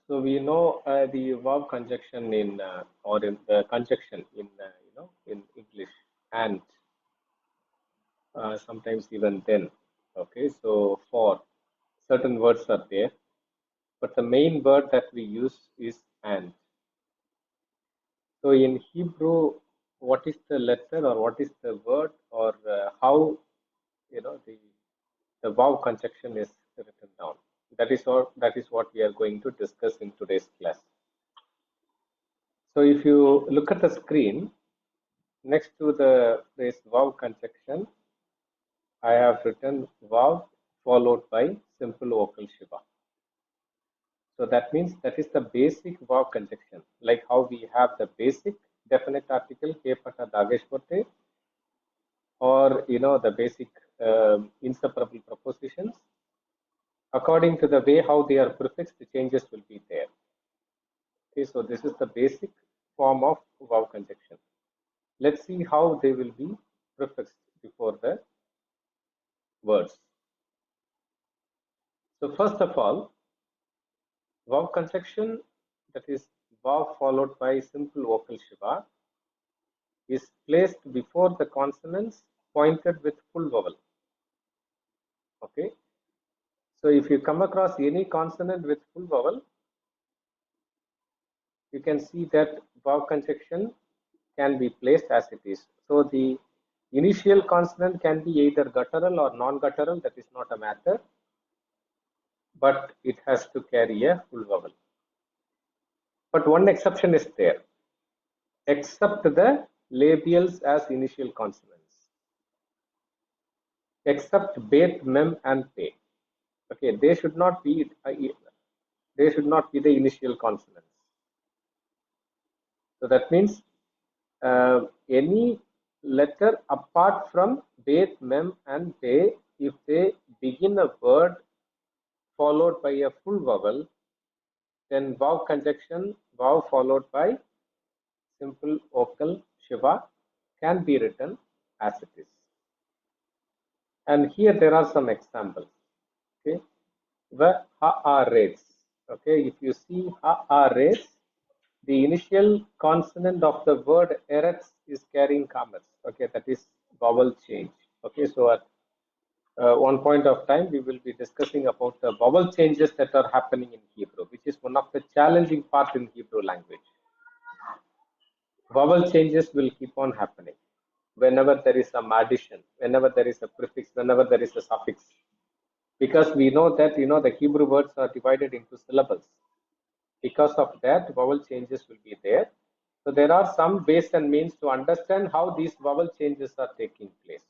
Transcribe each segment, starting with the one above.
So we know the verb conjunction in or in the conjunction in in English, and sometimes even then. Okay, so for certain words are there, but the main word that we use is and. So in Hebrew, what is the letter or what is the word or how the verb conjunction is written down? That is what we are going to discuss in today's class. So if you look at the screen, next to the phrase verb conjunction, I have written verb followed by simple vocal Shiva. So that means that is the basic verb conjunction, like how we have the basic definite article Kepata Dageshwate, or the basic inseparable prepositions. According to the way how they are prefixed, the changes will be there. Okay, so this is the basic form of verb conjunction. Let's see how they will be prefixed before the words. So first of all, verb conjunction, that is verb followed by simple vocal Shiva, is placed before the consonants pointed with full vowel. Okay, so if you come across any consonant with full vowel, you can see that verb conjunction can be placed as it is. So the initial consonant can be either guttural or non-guttural, that is not a matter, but it has to carry a full vowel. But one exception is there, except the labials as initial consonants, except bet, mem, and pe. Okay, they should not be the initial consonants. So that means any letter apart from bet, mem, and pe, if they begin a word followed by a full vowel, then verb conjunction, verb followed by simple vocal Shiva, can be written as it is. And here there are some examples. Okay, the ha-a-rates. Okay, if you see ha-a-rates, the initial consonant of the word eretz is carrying commas. Okay, that is vowel change. Okay, so at one point of time we will be discussing about the vowel changes that are happening in Hebrew, which is one of the challenging parts in Hebrew language. Vowel changes will keep on happening whenever there is some addition, whenever there is a prefix, whenever there is a suffix, because we know that the Hebrew words are divided into syllables. Because of that, vowel changes will be there. So there are some ways and means to understand how these vowel changes are taking place.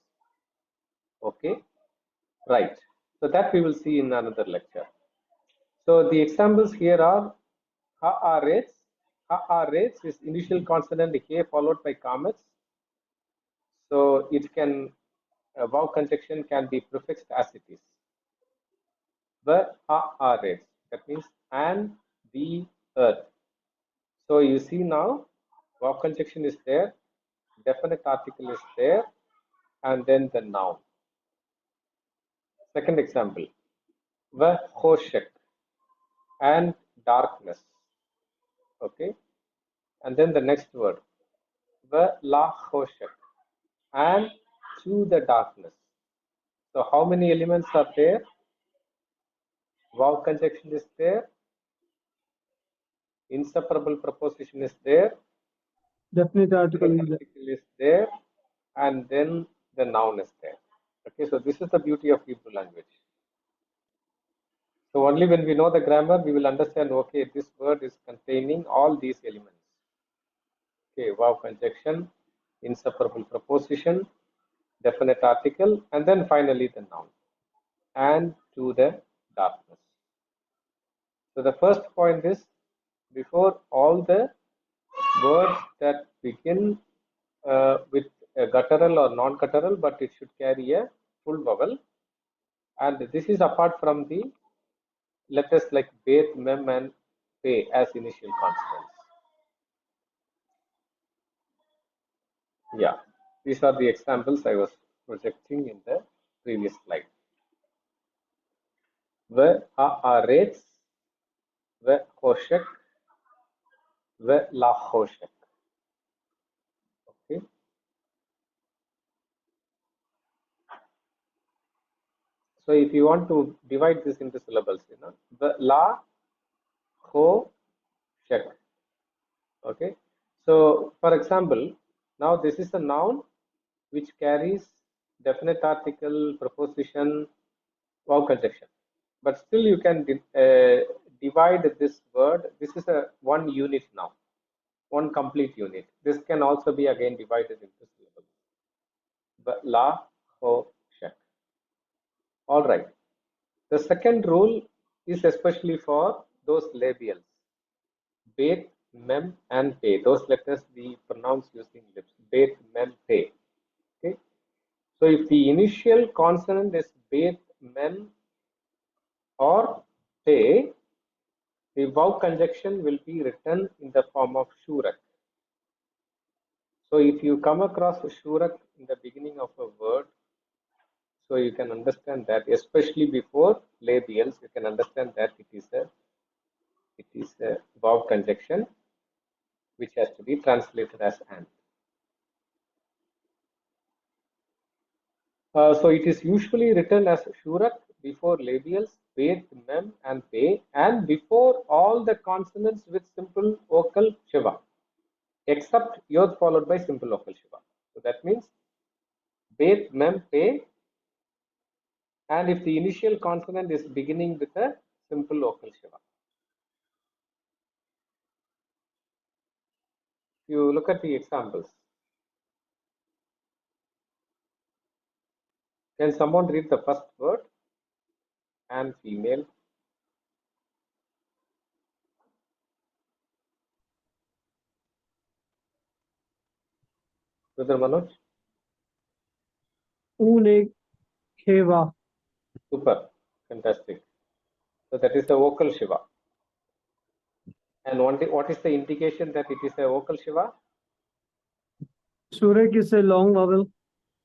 Okay, right. So that we will see in another lecture. So the examples here are ha-a-rates. Ha-a-rates is initial consonant K followed by commas. So it can, vowel conjunction can be prefixed as it is. The ha-a-rates, that means and the earth. So you see now, verb conjunction is there, definite article is there, and then the noun. Second example, the choshek, and darkness. Okay, and then the next word, the la choshek, and to the darkness. So how many elements are there? Verb conjunction is there, inseparable preposition is there, Definite article is there, and then the noun is there. Okay, so this is the beauty of Hebrew language. So only when we know the grammar, we will understand, okay, this word is containing all these elements. Okay, verb conjunction, inseparable preposition, definite article, and then finally the noun, and to the darkness. So the first point is, before all the words that begin with a guttural or non-guttural, but it should carry a full vowel. And this is apart from the letters like bet, mem, and pe as initial consonants. Yeah, these are the examples I was projecting in the previous slide. The ha-a-rates, وخوشك ولا خوشك. Okay. So if you want to divide this into syllables, la ho shek. Okay. So for example, now this is a noun which carries definite article, preposition, verb conjunction. But still you can divide this word. This is a one unit now, one complete unit. This can also be again divided into syllables. La ho shek. All right. The second rule is especially for those labials. Bet, mem, and pe. Those letters we pronounce using lips. Bet, mem, pe. Okay. So if the initial consonant is bet, mem, or pe, the vowel conjunction will be written in the form of shurak. So if you come across a shurak in the beginning of a word, so you can understand that, especially before labials, you can understand that it is a vowel conjunction which has to be translated as and. So it is usually written as shurak before labials, bet, mem, and pe, and before all the consonants with simple vocal shiva, except yod followed by simple vocal shiva. So that means bet, mem, pe, and if the initial consonant is beginning with a simple vocal shiva. If you look at the examples, can someone read the first word? And female. Brother Manoj? Une kheva. Super. Fantastic. So that is a vocal shiva. And what is the indication that it is a vocal shiva? Surek is a long vowel.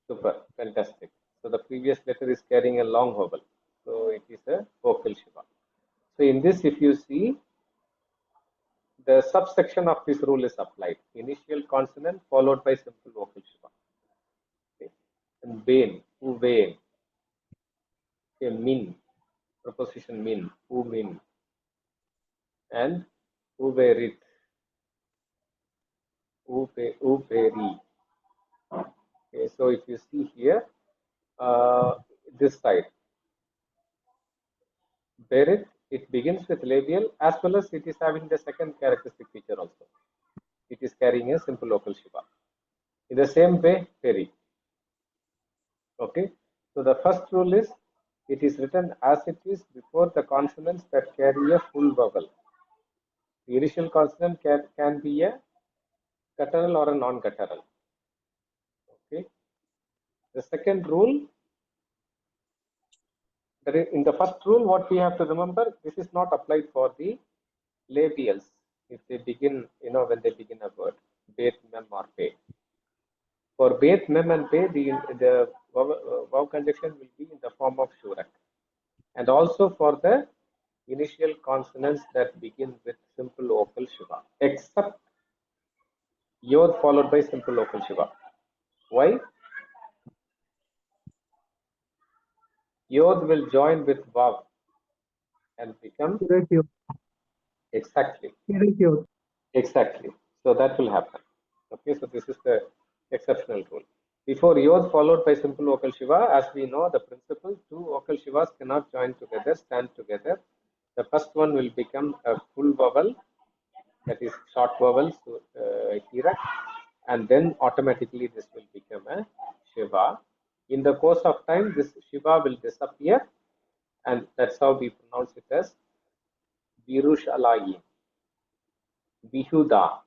Super. Fantastic. So the previous letter is carrying a long vowel. So it is a vocal shiva. So in this, if you see, the subsection of this rule is applied. Initial consonant followed by simple vocal shiva. Okay. And vein, uvein. Okay, min, preposition min, umin, and uverit, uveri. Okay, so if you see here, this side, berit, it begins with labial as well as it is having the second characteristic feature also. It is carrying a simple vocal shiva. In the same way, peri. Okay, so the first rule is it is written as it is before the consonants that carry a full vowel. The initial consonant can be a guttural or a non-guttural. Okay. The second rule, that is in the first rule, what we have to remember, this is not applied for the labials if they begin, when they begin a word, bet, mem, or pe. For bet, mem, and pe, the vowel conjunction will be in the form of shurak. And also for the initial consonants that begin with simple vocal shiva, except yod followed by simple vocal shiva. Why? Yod will join with vav and become Surek yod. exactly. Surek yod. Exactly. So that will happen. Okay, so this is the exceptional rule. Before yod followed by simple vocal shiva, as we know the principle, two vocal shivas cannot join together, stand together. The first one will become a full vowel, that is short vowel, so hira, and then automatically this will become a shiva. In the course of time, this shiva will disappear, and that's how we pronounce it as Virushalayim, Bihuda,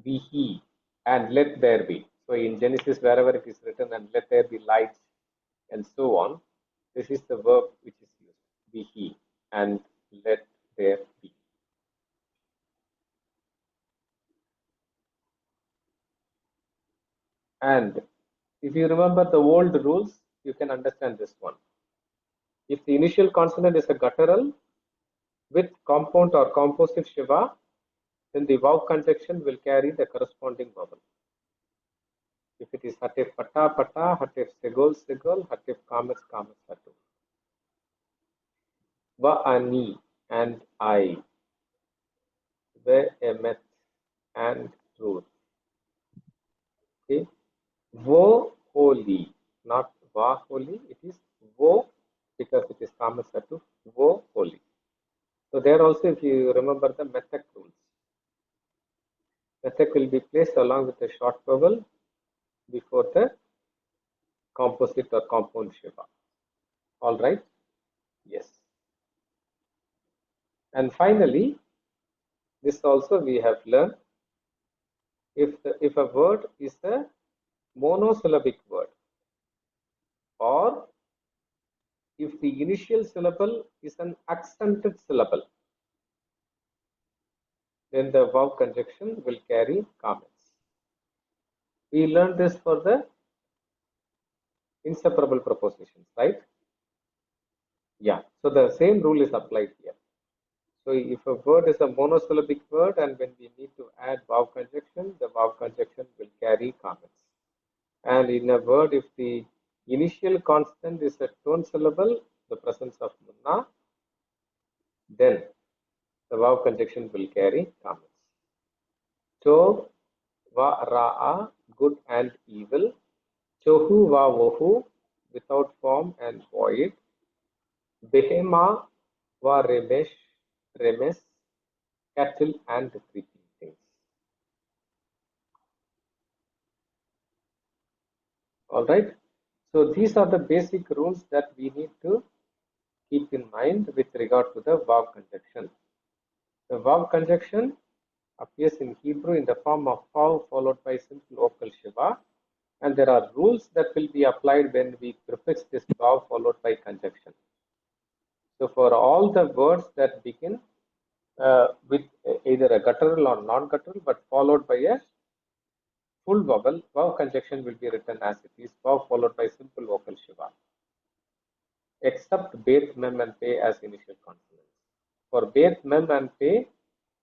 Vihi, and let there be. So in Genesis, wherever it is written, and let there be lights, and so on, this is the verb which is used, Vihi, and let there be. And if you remember the old rules, you can understand this one. If the initial consonant is a guttural, with compound or composite Shiva, then the Vav conjunction will carry the corresponding vowel. If it is Hatif Pata Pata, Hatif Segol Segol, Hatif Kamas Kamas Hatu. Va Ani and I, Ve Emet and Truth. Okay. Wo holy, not Va holy, it is Wo because it is Kamas Hatu, Wo holy. So there also, if you remember the Methak rules, Methak will be placed along with the short vowel before the composite or compound Shiva. All right? Yes. And finally, this also we have learned, if a word is a monosyllabic word, or if the initial syllable is an accented syllable, then the verb conjunction will carry comments. We learned this for the inseparable prepositions, right? Yeah. So the same rule is applied here. So if a word is a monosyllabic word and when we need to add verb conjunction, the verb conjunction will carry comments. And in a word, if the initial consonant is a tone syllable, the presence of munna, then the verb conjunction will carry comments. Tov va ra'a, good and evil. Tohu va wohu, without form and void. Behema va remesh, remes, cattle and creeping things. All right. So these are the basic rules that we need to keep in mind with regard to the verb conjunction. The verb conjunction appears in Hebrew in the form of vav followed by simple vocal Shiva, and there are rules that will be applied when we prefix this vav followed by conjunction. So for all the words that begin with either a guttural or non-guttural but followed by a full vowel, vav conjunction will be written as it is, vav followed by simple vocal Shiva, except bet, mem and pe as initial consonants. For bet, mem and pe,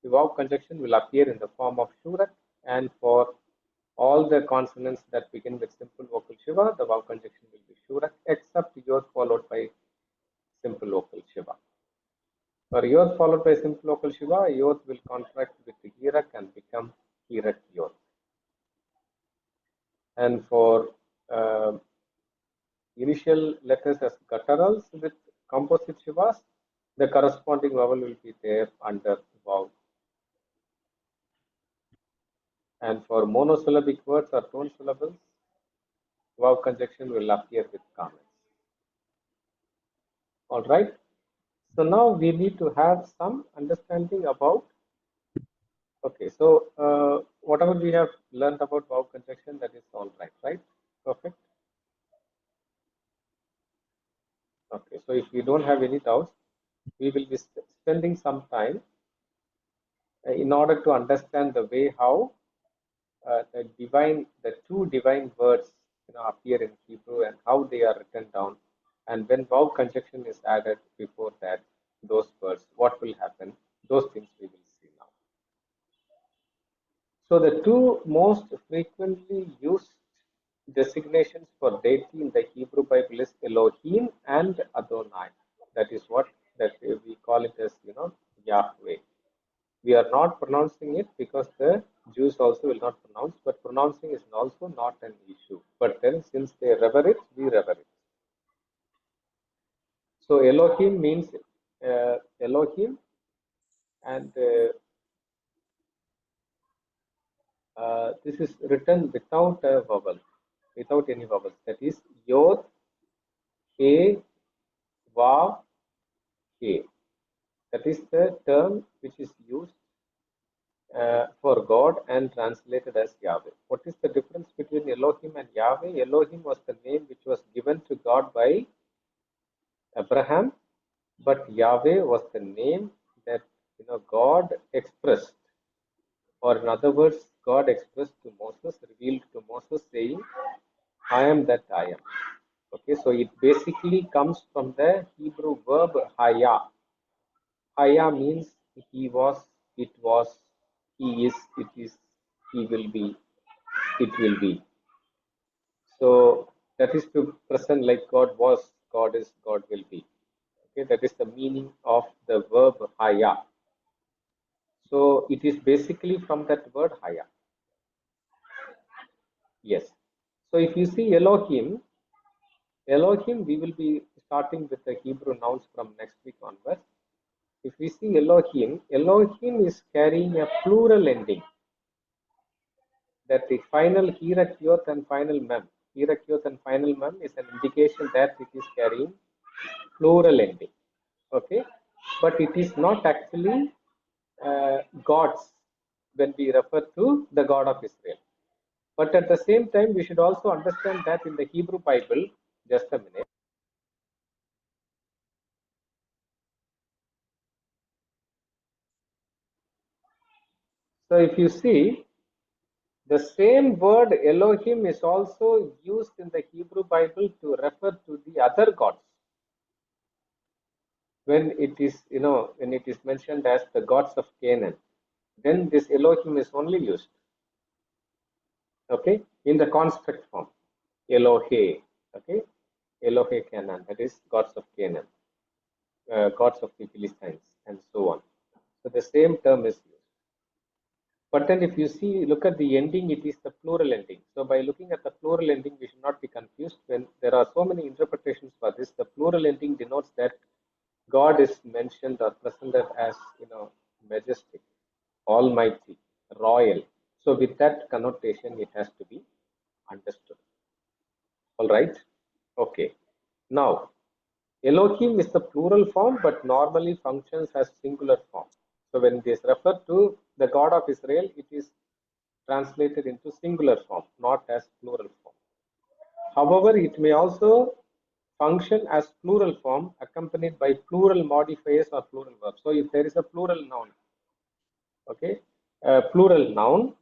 the vav conjunction will appear in the form of shurak, and for all the consonants that begin with simple vocal Shiva, the vav conjunction will be shurak, except yod followed by simple vocal Shiva. For yod followed by simple vocal Shiva, yod will contract with the hirak and become hirak yod. And for initial letters as gutturals with composite Shivas, the corresponding vowel will be there under vav. And for monosyllabic words or tone syllables, vav conjunction will appear with comments. All right. So now we need to have some understanding about. Okay. So whatever we have learned about vav conjunction, that is all right, right? Perfect. Okay. So if you don't have any doubts, we will be spending some time in order to understand the way how the two divine words appear in Hebrew and how they are written down, and when vav conjunction is added before that, those words, what will happen? Those things we will see now. So the two most frequently used designations for deity in the Hebrew Bible is Elohim and Adonai. That is what that we call it as Yahweh. We are not pronouncing it because the Jews also will not pronounce, but pronouncing is also not an issue. But then since they revere it, we revere it. So Elohim means Elohim, and this is written without a vowel, without any vowels. That is Yod, He, Vav, He. That is the term which is used for God and translated as Yahweh. What is the difference between Elohim and Yahweh? Elohim was the name which was given to God by Abraham, but Yahweh was the name that God expressed, or in other words, God expressed to Moses, revealed to Moses, saying, "I am that I am." Okay, so it basically comes from the Hebrew verb haya. Haya means he was, it was, he is, he will be, it will be. So that is to present like God was, God is, God will be. Okay, that is the meaning of the verb haya. So it is basically from that word haya. Yes. So if you see Elohim, Elohim, we will be starting with the Hebrew nouns from next week onwards. If we see Elohim, Elohim is carrying a plural ending. That the final hirakyot and final mem. Hirakyot and final mem is an indication that it is carrying plural ending. Okay, but it is not actually gods when we refer to the God of Israel. But at the same time, we should also understand that in the Hebrew Bible, just a minute. So if you see, the same word Elohim is also used in the Hebrew Bible to refer to the other gods. When it is, when it is mentioned as the gods of Canaan, then this Elohim is only used, okay, in the construct form, Elohe, okay, Elohe Canaan, that is gods of Canaan, gods of the Philistines, and so on. So the same term is used. But then if you see, look at the ending, it is the plural ending. So by looking at the plural ending, we should not be confused. When there are so many interpretations for this, the plural ending denotes that God is mentioned or presented as, majestic, almighty, royal. So with that connotation, it has to be understood. All right. Okay. Now, Elohim is the plural form, but normally functions as singular form. So when this refers to the God of Israel, it is translated into singular form, not as plural form. However, it may also function as plural form accompanied by plural modifiers or plural verbs. So if there is a plural noun, okay, a plural noun,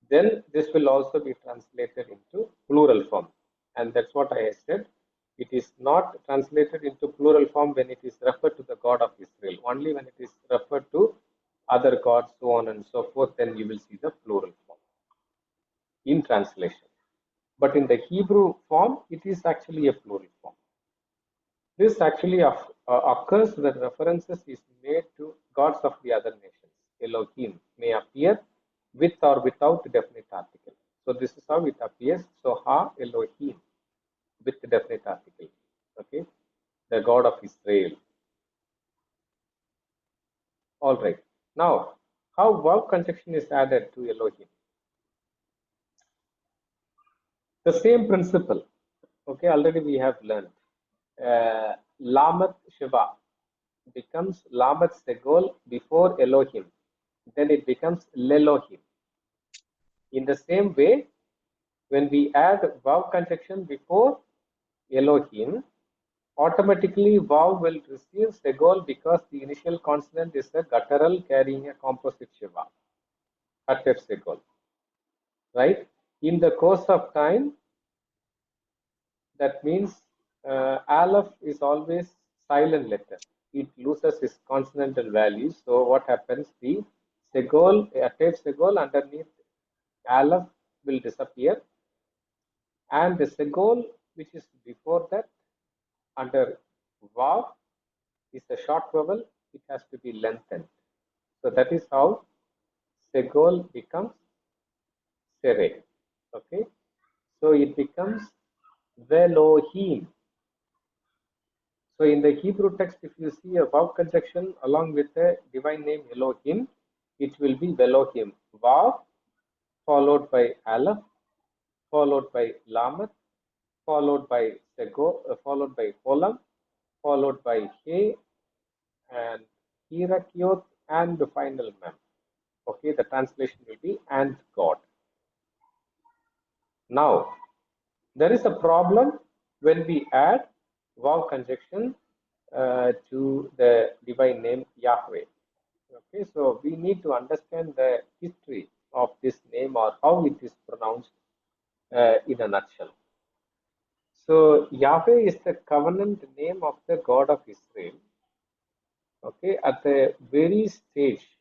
then this will also be translated into plural form. And that's what I said. It is not translated into plural form when it is referred to the God of Israel. Only when it is referred to other gods, so on and so forth, then you will see the plural form in translation. But in the Hebrew form, it is actually a plural form. This actually occurs when references is made to gods of the other nations. Elohim may appear with or without definite article. So this is how it appears. So Ha Elohim with definite article. Okay, the God of Israel. All right. Now, how verb conjunction is added to Elohim? The same principle. Okay, already we have learned. Lamet Shiva becomes Lamet Segol before Elohim. Then it becomes Lelohim. In the same way, when we add verb conjunction before Elohim, automatically vav will receive segol because the initial consonant is a guttural carrying a composite shiva, gutted segol, right? In the course of time, that means aleph is always silent letter. It loses its consonantal value. So what happens? The segol, attached segol underneath aleph will disappear, and the segol which is before that under vav is a short vowel, it has to be lengthened. So that is how segol becomes sere. Okay, so it becomes Velohim. So in the Hebrew text, if you see a vav conjunction along with the divine name Elohim, it will be Velohim. Vav followed by Aleph, followed by Lamet, followed by Sego, followed by Olam, followed by He and Hirakiot and the final mem. Okay, the translation will be and God. Now, there is a problem when we add vav conjunction to the divine name Yahweh. Okay, so we need to understand the history of this name or how it is pronounced in a nutshell. So Yahweh is the covenant name of the God of Israel. Okay, at the very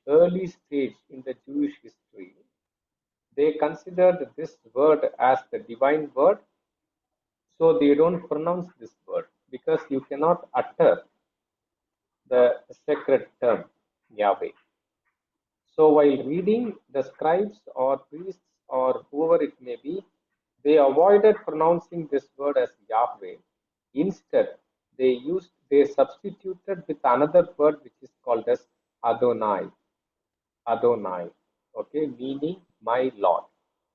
early stage in the Jewish history, they considered this word as the divine word, so they don't pronounce this word because you cannot utter the sacred term Yahweh. So while reading, the scribes or priests or whoever it may be, they avoided pronouncing this word as Yahweh. Instead, they substituted with another word which is called as Adonai. Adonai. Okay, meaning my Lord.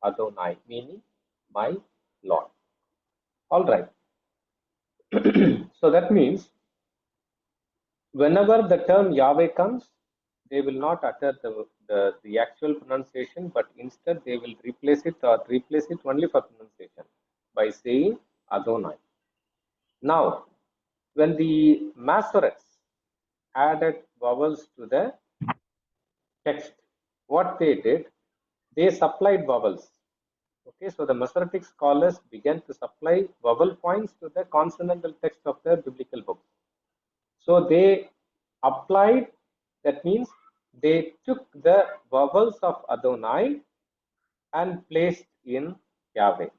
Adonai, meaning my Lord. All right. So that means whenever the term Yahweh comes, they will not utter the actual pronunciation, but instead they will replace it only for pronunciation by saying Adonai. Now, when the Masoretes added vowels to the text, what they did, they supplied vowels. Okay, so the Masoretic scholars began to supply vowel points to the consonantal text of the biblical book. So they applied, that means they took the vowels of Adonai and placed in Yahweh.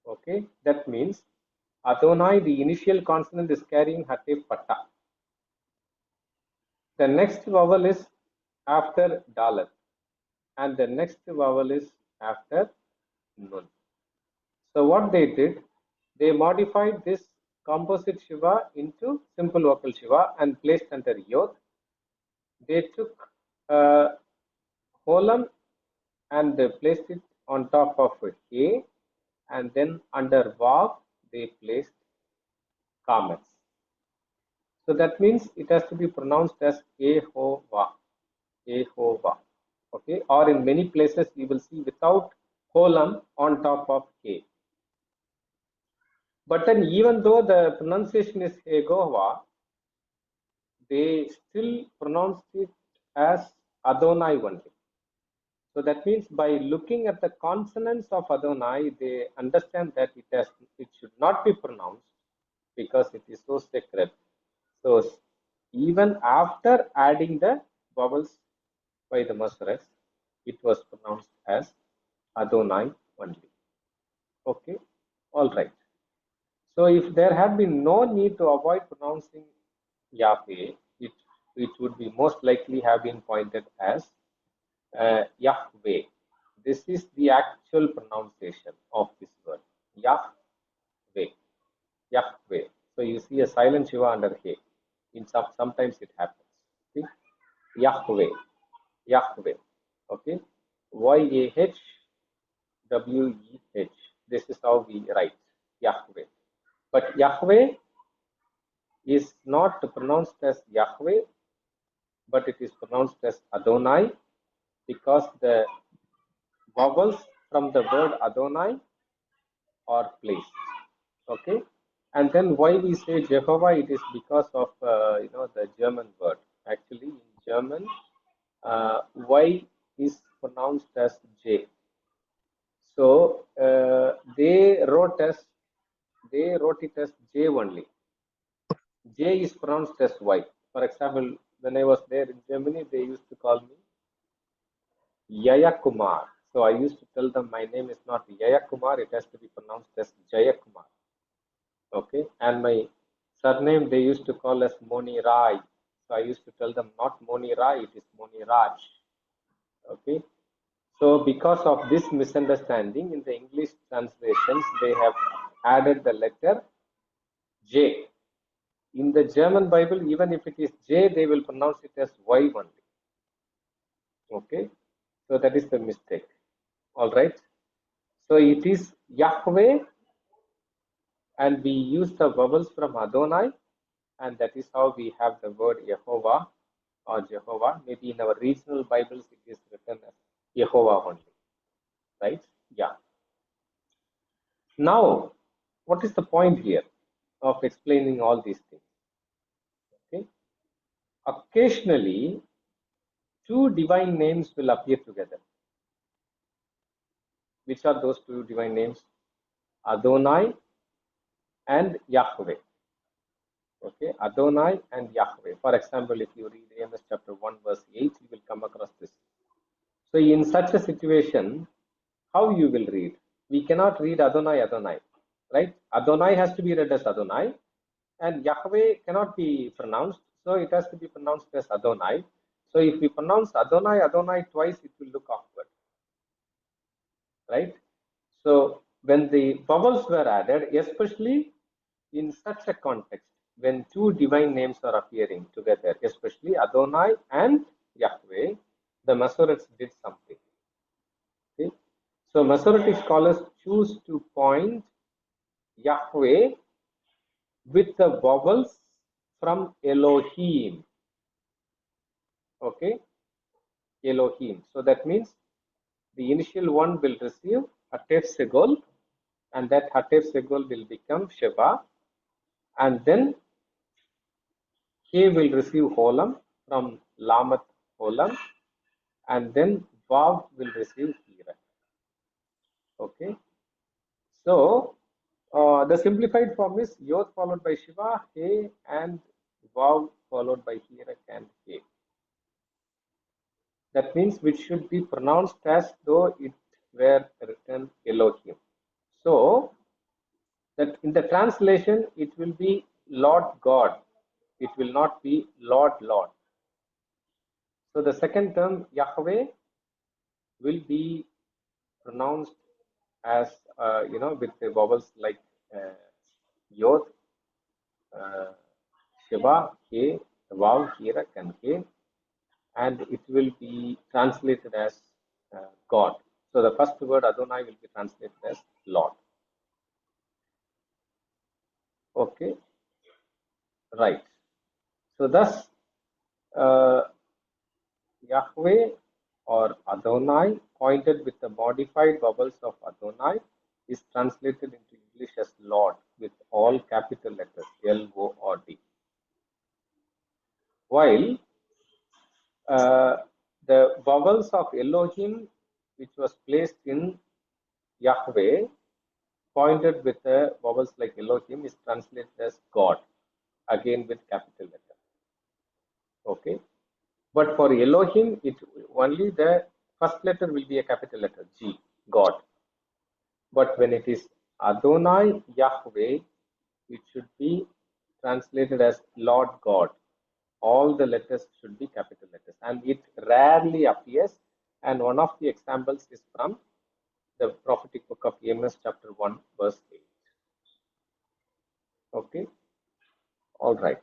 Okay, that means Adonai, the initial consonant is carrying Hatef Pata. The next vowel is after Dalet, and the next vowel is after Nun. So what they did, they modified this composite Shiva into simple vocal Shiva and placed under Yod. They took Holam and they placed it on top of A, and then under Vav they placed Kamets. So that means it has to be pronounced as Ehova, Ehova. Okay, or in many places you will see without Holam on top of K. But then even though the pronunciation is Ehova, they still pronounced it as Adonai only. So that means by looking at the consonants of Adonai, they understand that it should not be pronounced because it is so sacred. So even after adding the vowels by the Masoretes, it was pronounced as Adonai only. Okay, all right. So if there had been no need to avoid pronouncing Yahweh, it would be most likely have been pointed as Yahweh. This is the actual pronunciation of this word. Yahweh. Yahweh. So you see a silent Shiva under He. Sometimes it happens. See? Yahweh. Yahweh. Okay. Yahweh. This is how we write Yahweh. But Yahweh is not pronounced as Yahweh, but it is pronounced as Adonai because the vowels from the word Adonai are placed. Okay, and then why we say Jehovah? It is because of the German word. Actually, in German, Y is pronounced as J. So they wrote it as J only. J is pronounced as Y. For example, when I was there in Germany, they used to call me Yaya Kumar. So I used to tell them my name is not Yaya Kumar, it has to be pronounced as Jaya Kumar. Okay, and my surname they used to call as Moni Rai. So I used to tell them not Moni Rai, it is Moni Raj. Okay, so because of this misunderstanding in the English translations, they have added the letter J. In the German Bible, even if it is J, they will pronounce it as Y only. Okay, so that is the mistake. All right, so it is Yahweh, and we use the vowels from Adonai, and that is how we have the word Yehovah or Jehovah. Maybe in our regional Bibles it is written as Yehovah only, right? Yeah. Now, what is the point here of explaining all these things? Okay. Occasionally, two divine names will appear together. Which are those two divine names? Adonai and Yahweh. Okay, Adonai and Yahweh. For example, if you read Amos chapter 1, verse 8, you will come across this. So, in such a situation, how you will read? We cannot read Adonai, Adonai, right? Adonai has to be read as Adonai, and Yahweh cannot be pronounced, so it has to be pronounced as Adonai. So, if we pronounce Adonai, Adonai twice, it will look awkward, right? So, when the vowels were added, especially in such a context, when two divine names are appearing together, especially Adonai and Yahweh, the Masoretes did something. Okay? So Masoretic scholars choose to point Yahweh with the vowels from Elohim. Okay, Elohim. So that means the initial one will receive Hatef Segol, and that Hatef Segol will become Sheba, and then K will receive Holam from Lamat Holam, and then Vav will receive Hira. Okay, so the simplified form is Yod followed by Shiva, He, and Vav followed by Hirak and He. That means which should be pronounced as though it were written Elohim. So that in the translation it will be Lord God. It will not be Lord Lord. So the second term Yahweh will be pronounced as with the vowels like Yod, Shiva, K, Vav, Hirak, and K, and it will be translated as God. So the first word Adonai will be translated as Lord. Okay, right. So thus, Yahweh or Adonai, pointed with the modified vowels of Adonai, is translated into English as Lord with all capital letters Lord. While the vowels of Elohim, which was placed in Yahweh, pointed with the vowels like Elohim, is translated as God, again with capital letter. Okay, but for Elohim, it only the first letter will be a capital letter G, God. But when it is Adonai Yahweh, it should be translated as Lord God. All the letters should be capital letters, and it rarely appears. And one of the examples is from the prophetic book of Amos, chapter 1, verse 8. Okay, all right.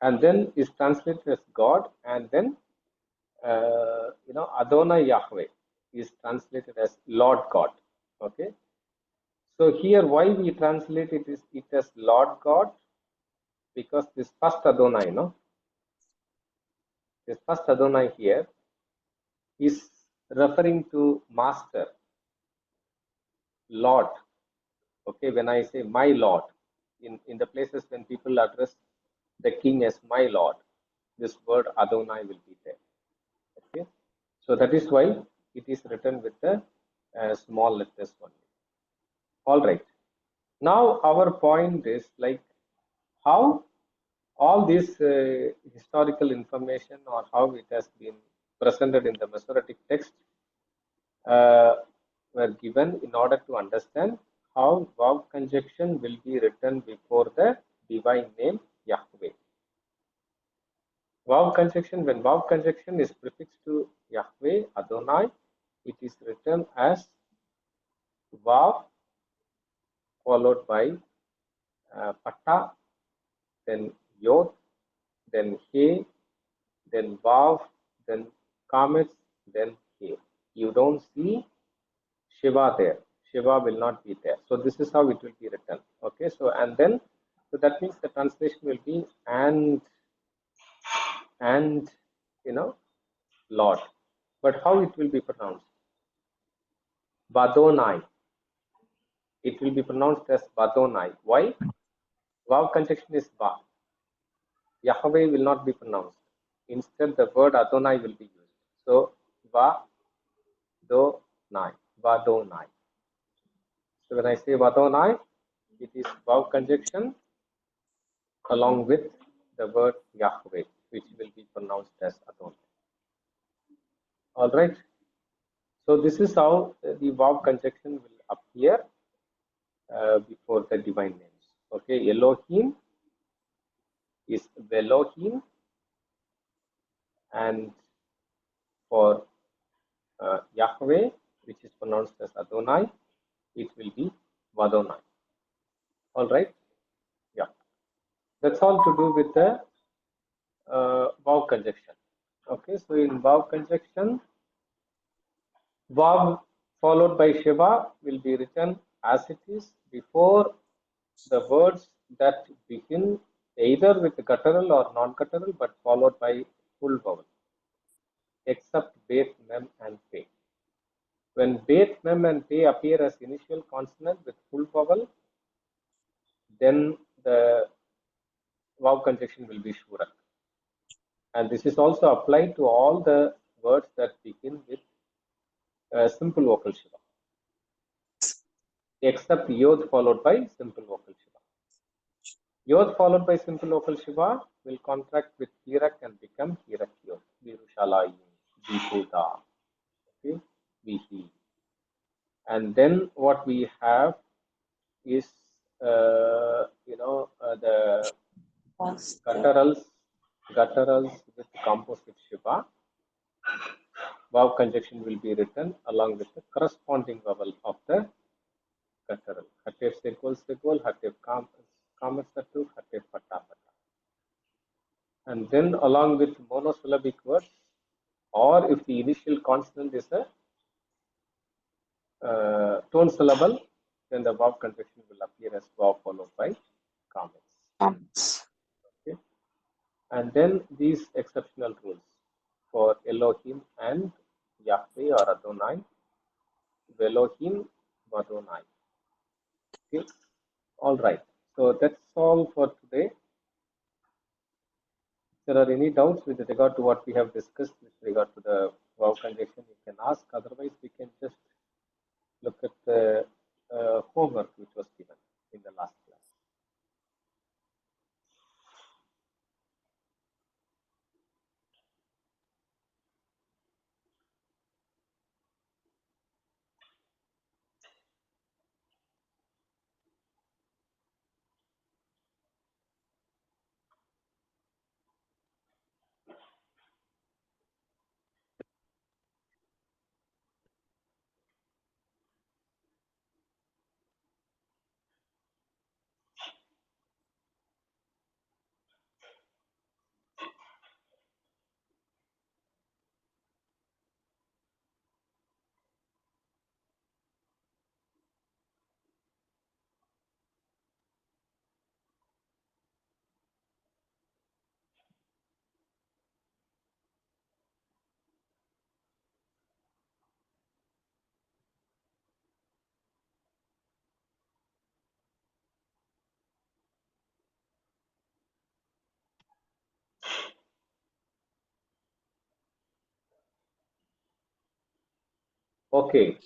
And then is translated as God, and then Adonai Yahweh is translated as Lord God. Okay, so here why we translate it as Lord God, because this first Adonai, this first Adonai here is referring to master, Lord. Okay, when I say my Lord, in the places when people address the king as my Lord, this word Adonai will be there. Okay, so that is why it is written with the small letters only. All right. Now our point is like how all this historical information or how it has been presented in the Masoretic text uh, were given in order to understand how Vav conjunction will be written before the divine name Yahweh. Vav conjunction, when Vav conjunction is prefixed to Yahweh, Adonai, it is written as Vav followed by Pata, then Yod, then He, then Vav, then Kametz, then He. You don't see Shiva there. Shiva will not be there. So this is how it will be written. Okay. So and then so that means the translation will be and Lord. But how it will be pronounced? Badonai. It will be pronounced as Badonai. Why? Vav conjunction is Ba. Yahweh will not be pronounced. Instead, the word Adonai will be used. So Va do nai. Vadonai. So when I say Vadonai, it is Vav conjunction along with the word Yahweh, which will be pronounced as Adonai. All right. So this is how the Vav conjunction will appear before the divine names. Okay, Elohim is Velohim, and for Yahweh, which is pronounced as Adonai, it will be Vadonai. All right. Yeah. That's all to do with the Vav conjunction. Okay, so in Vav conjunction, Vav followed by Shiva will be written as it is before the words that begin either with guttural or non-guttural but followed by full vowel, except Bet, Mem, and Pe. When Bet, Mem, and Pe appear as initial consonant with full vowel, then the Vav conjunction will be Shurak. And this is also applied to all the words that begin with simple vocal Shiva, except Yod followed by simple vocal Shiva. Yod followed by simple vocal Shiva will contract with Hirak and become Hirak Yod. Virushalayim, Vipeda, okay, Vihi. And then what we have is, the gutturals with composite Shiva. Vav conjunction will be written along with the corresponding vowel of the guttural. Hatev Segol Segol, Hatev Kamasatu, Hatev Pata Pata. And then along with monosyllabic words, or if the initial consonant is a tone syllable, then the Vav conjunction will appear as Vav followed by comments. Okay. And then these exceptional rules for Elohim and Yahweh or Adonai, Velohim, Vadonai. Okay. All right. So that's all for today. If there are any doubts with regard to what we have discussed with regard to the Vav conjunction, you can ask. Otherwise, we can just look at the homework which was given in the last class. Okay.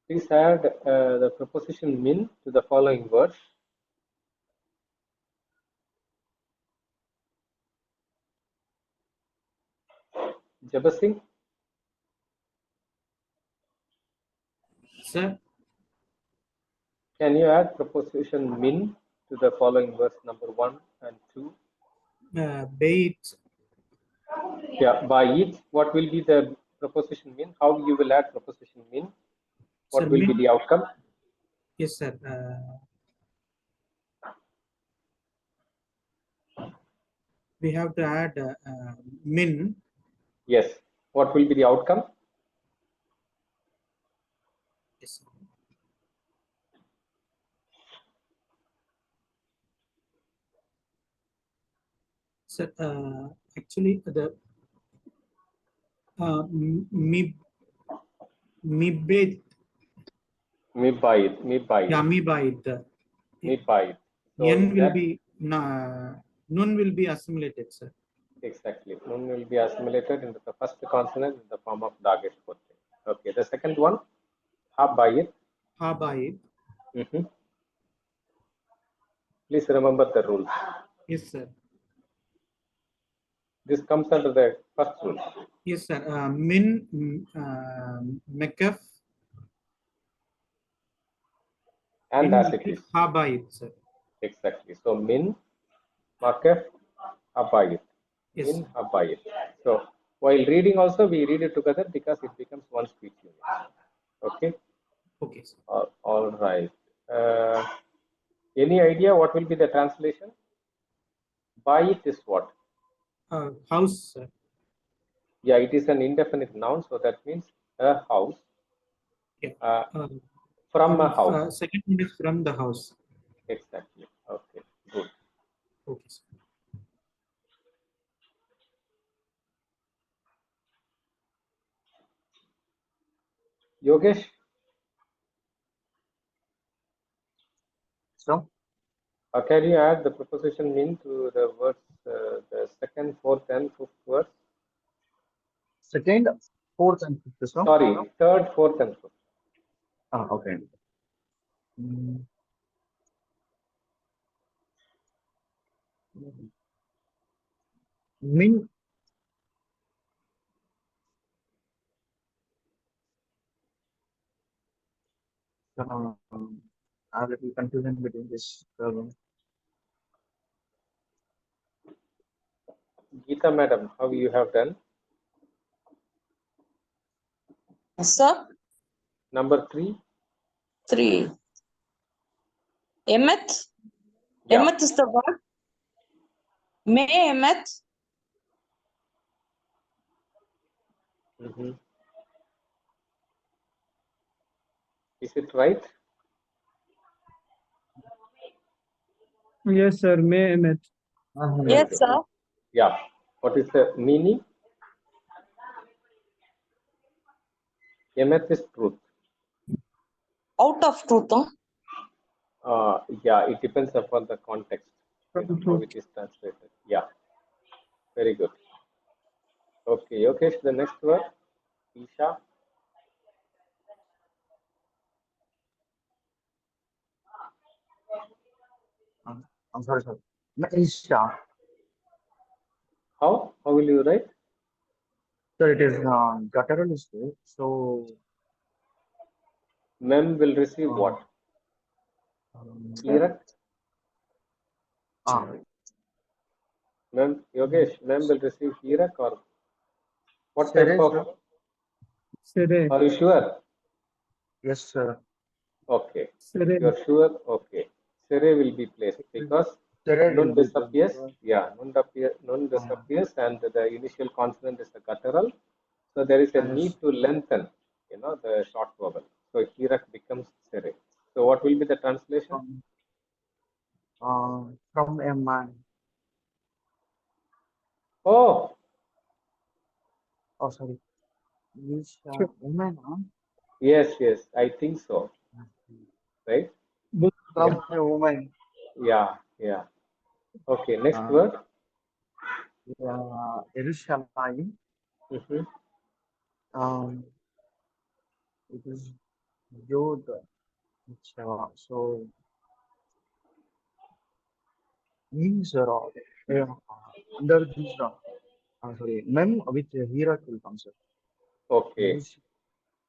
Please add the preposition min to the following words. Jabasing, Sir, can you add preposition min to the following words number 1 and 2? bait, Yeah, by it, what will be the preposition min? How you will add preposition min? What Sir, will be min- the outcome? yes, sir. We have to add min. Yes. What will be the outcome? Yes, sir. Sir, actually, the mibait, Mibait. yeah, mibait. Mibait. So N in will that, be nun will be assimilated, sir. Exactly. Nun will be assimilated into the first consonant in the form of Dagesh Kote. Okay. The second one, Habayit. Habayit. Mm-hmm. Please remember the rules. Yes, sir. This comes under the first rule. Yes, sir. Min Mekaf And in as it is. Habayit, sir. Exactly. So min, makef, habayit. Yes, Min, sir. habayit. So while reading also, we read it together because it becomes one speech unit. Okay. Okay, sir. All right. Any idea what will be the translation? Bayit is what? House, sir. Yeah, it is an indefinite noun, so that means a house. Yeah. From a house. Second one is from the house. Exactly. Okay. Good. Okay, sir. Yogesh, So, can you add the preposition min to the words, the second, fourth, and fifth words? second, fourth, and fifth. So, Sorry, third, fourth, and fifth. okay. Mm. Min, I have a little confusion between this. Geeta madam, how you have done? Sir, Number 3. 3. Emmet. Yeah. Emmet is the word. May Emmet. Mhm. Is it right? Yes, sir. May Emmet. Yes, Okay. sir. Yeah. What is the meaning? Emeth is truth. Out of truth. Huh? Yeah, it depends upon the context, how it is translated. Yeah. Very good. Okay, Yogesh, the next word. Isha. I'm sorry, sir. Isha. How? How will you write? So it is guttural state. So, Mem will receive what? Hirak? Mem, Yogesh, Mem will receive Hirak or what type Sere, of? sir. Sere. Are you sure? Yes, sir. Okay. Sere. You are sure? Okay. Sere will be placed because Sere nun will be disappears. placed. Yeah, nun disappears and the initial consonant is a guttural. So there is a need to lengthen, the short vowel. So Hirak becomes Sere. So what will be the translation? From a man. Oh, Oh, sorry. Isha, Sure. woman, huh? yes, I think so. Right? Both. From a woman. Yeah. Okay, next word. Jerusalem. Mhm. It is Yod. So means under this sorry, mem with Hirak will come, sir. Okay.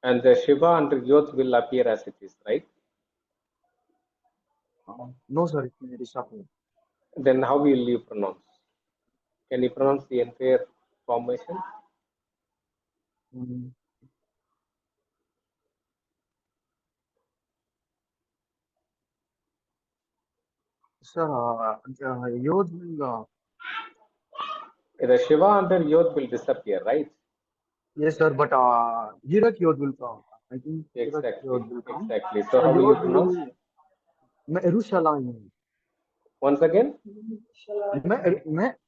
And the Shiva under Yod will appear as it is, right? No, sir, it is something. Then how will you pronounce? Can you pronounce the entire formation? Sir, Yod will, The Shiva under Yod will disappear, right? yes, sir, but Hirak Yod will come. I think Hirak Yod will come. Exactly. So how will you Yod pronounce? will, Jerusalem. Once again?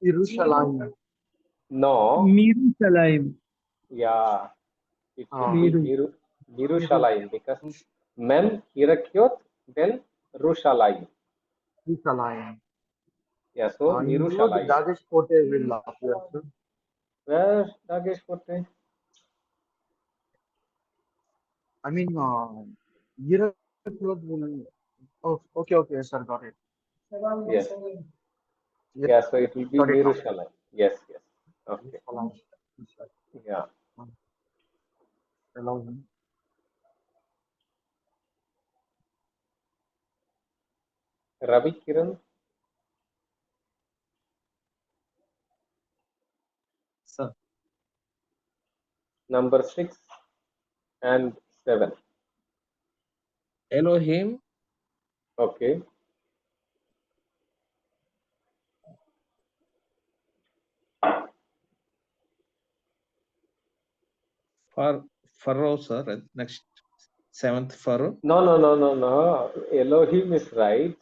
Jerusalem. No. Miru Salaim. Yeah. It should Miru. be Mirushalayim because Mem Hirakyot, then Rushalayim. Jerusalem. Yeah, so In Miru both, Shalai. Dagesh Kote will appear, sir. Where Dagesh Kote? I mean, Yirak Yod will. Oh, okay, sir, got it. Yes. Yes, Yeah, so it will be got it Miru now. Shalai. Yes. Okay. Yeah. Allow him. Ravi Kiran, Sir. number 6 and 7. Elohim, Okay. Pharaoh, sir. Next, 7th Pharaoh. No. Elohim is right.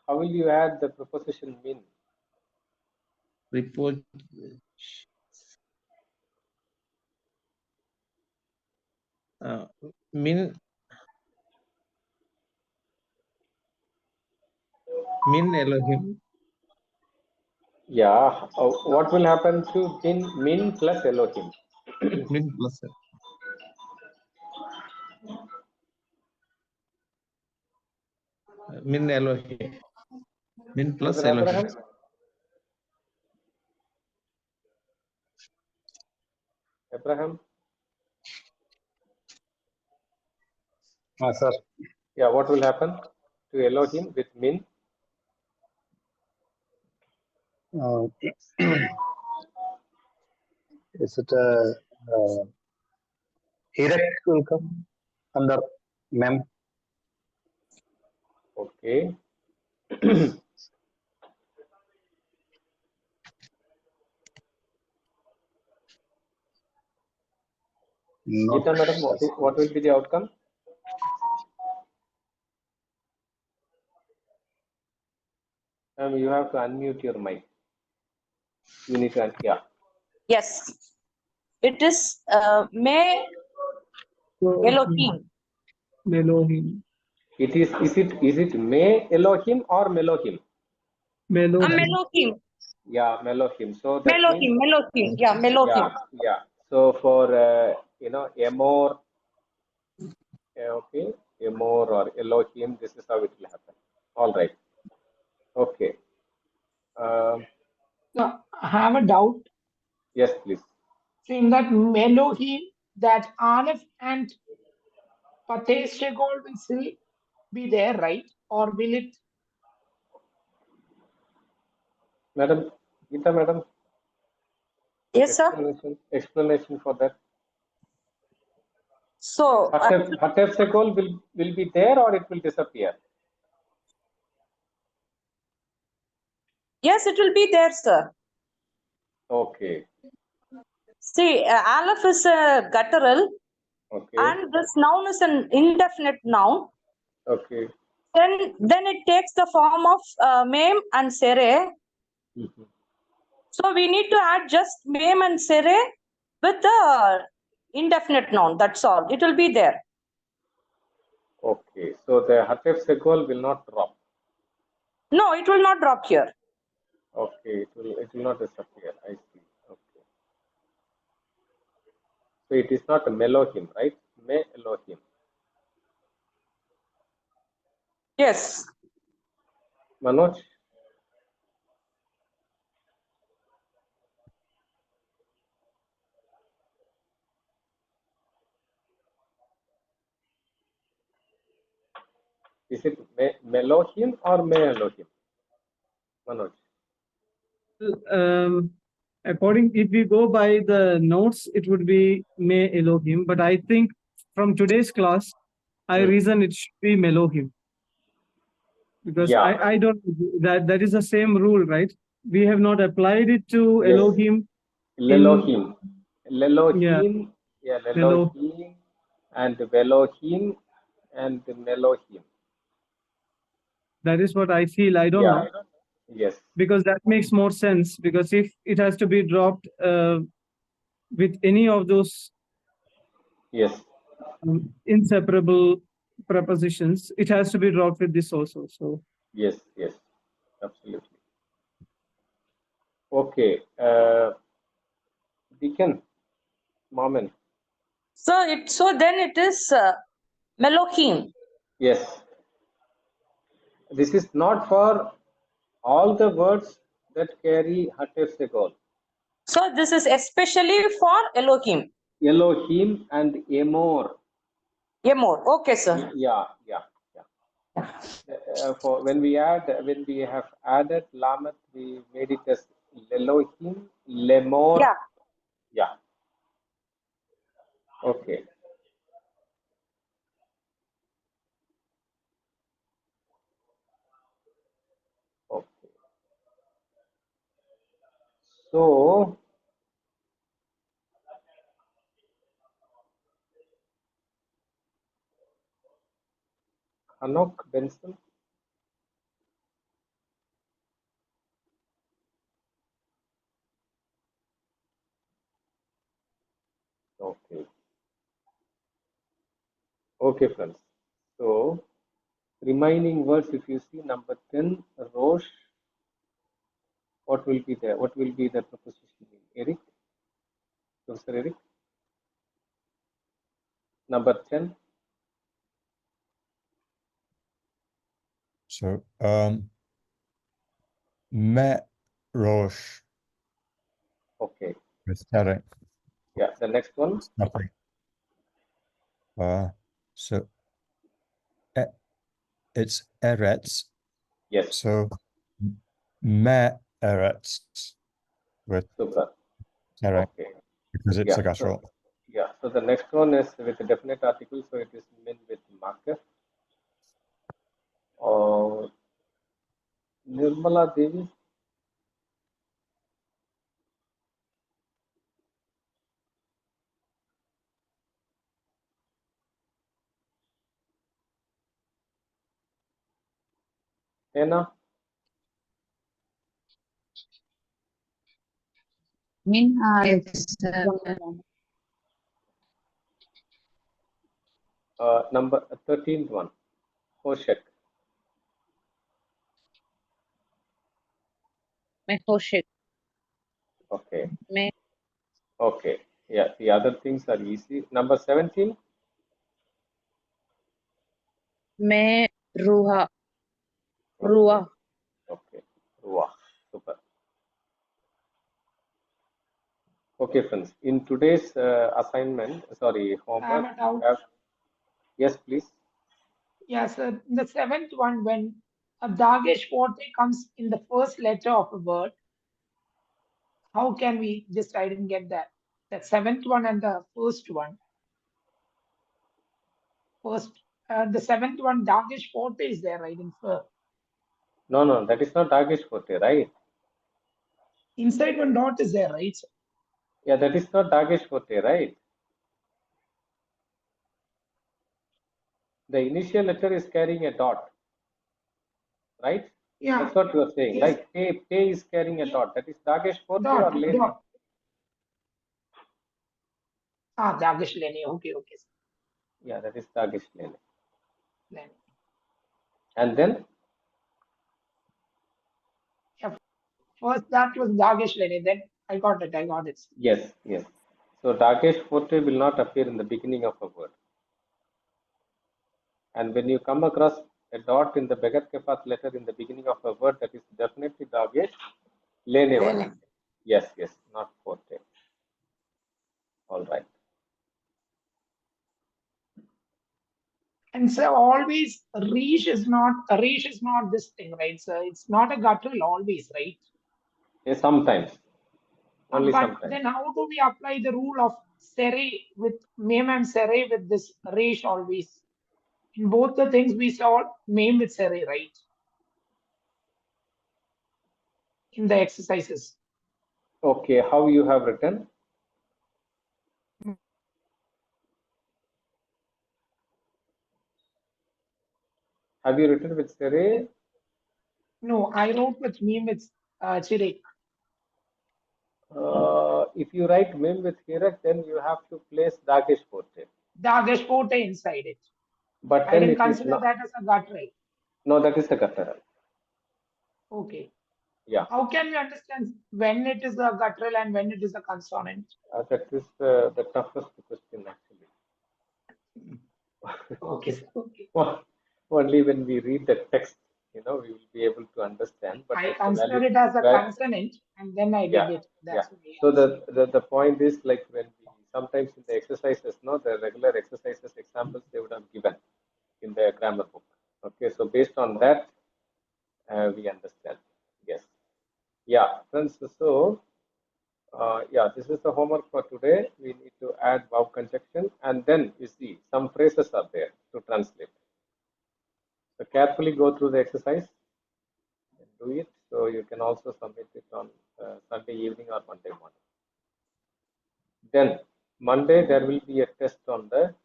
How will you add the preposition min? Report. Min Elohim. Yeah. What will happen to min plus Elohim? Min plus. Min Elohim. Min plus Brother Elohim. Abraham? Abraham? Sir. Yeah, what will happen to Elohim with min? Is it Hirek will come under mem? Okay. Not Geeta madam, what will be the outcome? You have to unmute your mic. You need to, yeah. Yes. It is May Elohim. Melohim. Is it me Elohim or Melohim? Melohim. Melohim. Yeah, Melohim. So that means Melohim. Yeah, Melohim. yeah. So for Emor, okay, Emor or Elohim, this is how it will happen. All right. Okay. No, I have a doubt. Yes, please. So in that Melohim, that Aleph and Patestegol will still be there, right? Or will it? Madam, Geeta madam, Yes, sir. explanation for that. So Hatef Sekol will be there or it will disappear? yes, it will be there, sir. Okay. See, Aleph is a guttural, Okay. and this noun is an indefinite noun. Okay. Then it takes the form of mem and sere. Mm-hmm. So we need to add just mem and sere with the indefinite noun. That's all. It will be there. Okay. So the Hatef Sekol will not drop. No, it will not drop here. Okay. It will not disappear. I see. Okay. So it is not a Melohim, right? Me Elohim. Yes. Manoj? Is it Melohim or Me Elohim? Manoj? According, if we go by the notes, it would be Me Elohim. But I think from today's class, I reason it should be Melohim. Because Yeah. I don't, that is the same rule, right? We have not applied it to Yes. Elohim. Lelohim. Yeah. Lelohim. Yeah, Lelohim and Velohim and Melohim. That is what I feel. I don't know. Yes. Because that makes more sense. Because if it has to be dropped with any of those Yes. inseparable prepositions, it has to be dropped with this also. So Yes. Absolutely. Okay. Deacon, Mamen. So then it is Melohim. Yes. This is not for all the words that carry Hatef Segol. So this is especially for Elohim. Elohim and Emor. Yemor. Okay, sir. Yeah. For when we have added Lamet, we made it as Elohim, Lemor. Yeah. Yeah. Okay. Okay. So Hanok Benson. Okay. Okay, friends. So remaining words, if you see number 10, Rosh, what will be there? What will be the preposition? Eric? Professor Eric? Number 10. So, me rosh Okay. with Terek. Yeah. The next one. Nothing. So it's eretz. Yes. So me eretz with Super. Terek Okay. because it's Yeah. a guttural. Yeah. So the next one is with a definite article. So it is min with marker. Or Nirmala Devi. Hena. Min Number 13th one. Hoshek. Mehoshek. Okay. Me Okay. Yeah. The other things are easy. Number 17. Me Ruha. Okay. Ruah. Okay. Wow. Super. Okay, friends. In today's assignment, sorry, I have homework, a doubt. yes, please. Yes, the seventh one, when a Dagesh forte comes in the first letter of a word, how can we just, I didn't get that. The seventh one and the first one. The seventh one, Dagesh forte is there, right? No, that is not Dagesh Forte, right? Inside one dot is there, right? Yeah, that is not Dagesh Forte, right? The initial letter is carrying a dot, right? Yeah. That's what you are saying. Yes. Like Te is carrying a dot. That is Dagesh Forte or Lene? Dot. Dagesh Lene. Okay. Yeah, that is Dagesh Lene. Lene. And then? Yeah. First, that was Dagesh Lene. Then I got it. Yes. So Dagesh Forte will not appear in the beginning of a word. And when you come across a dot in the Begat Kefat letter in the beginning of a word, that is definitely Dagesh Lene one. Yes, not Forte. All right. And so always Rish is not this thing, right? So it's not a guttural always, right? Yes, sometimes. Only But sometimes. then how do we apply the rule of Sere with Mem and Sere with this Rish always? In both the things we saw Mem with Sere, right? In the exercises. Okay, how you have written? Have you written with Sere? No, I wrote with Mem with Chirek. If you write Mem with Hirak, then you have to place Dagesh Forte. Dagesh Forte inside it. But I then didn't it is consider not. that as a guttural. No, that is a guttural. Okay. Yeah, How can we understand when it is a guttural and when it is a consonant? that is the toughest question actually. Okay, sir. Okay. Well, only when we read the text, we will be able to understand. But I it's a consider valid, it as a val- consonant and then I yeah, did it. yeah. That's why I So answered. the point is like when we sometimes in the exercises, the regular exercises examples they would have given in the grammar book. Okay, so based on that, we understand. Yes. Yeah, friends. So yeah, this is the homework for today. We need to add verb conjunction, and then you see some phrases are there to translate. So carefully go through the exercise and do it. So you can also submit it on Sunday evening or Monday morning. Then Monday there will be a test on the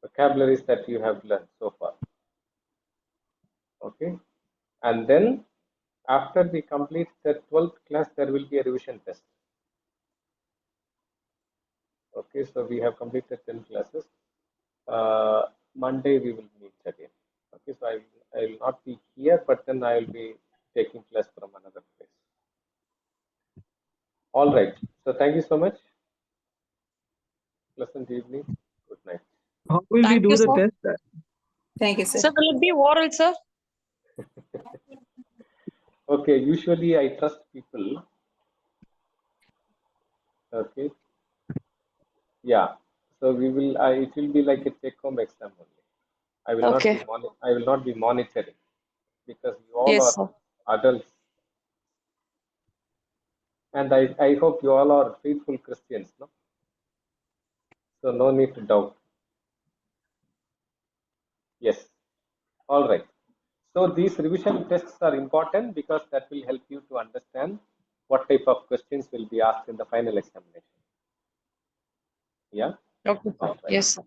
vocabularies that you have learned so far. Okay, and then after we complete the 12th class, there will be a revision test. Okay, so we have completed 10 classes. Monday we will meet again. Okay, so I will not be here, but then I will be taking class from another place. All right. So thank you so much. Pleasant evening. Good night. How will we Thank do you, the sir. test? Thank you, sir. Sir, will it be oral, sir? Okay, usually I trust people. Okay. Yeah. So we will. It will be like a take-home exam only. I will Okay. not be monitoring because you all Yes, are sir. adults, and I hope you all are faithful Christians, no? So no need to doubt. Yes. All right. So these revision tests are important because that will help you to understand what type of questions will be asked in the final examination. Yeah. Okay, sir. All right. Yes, sir.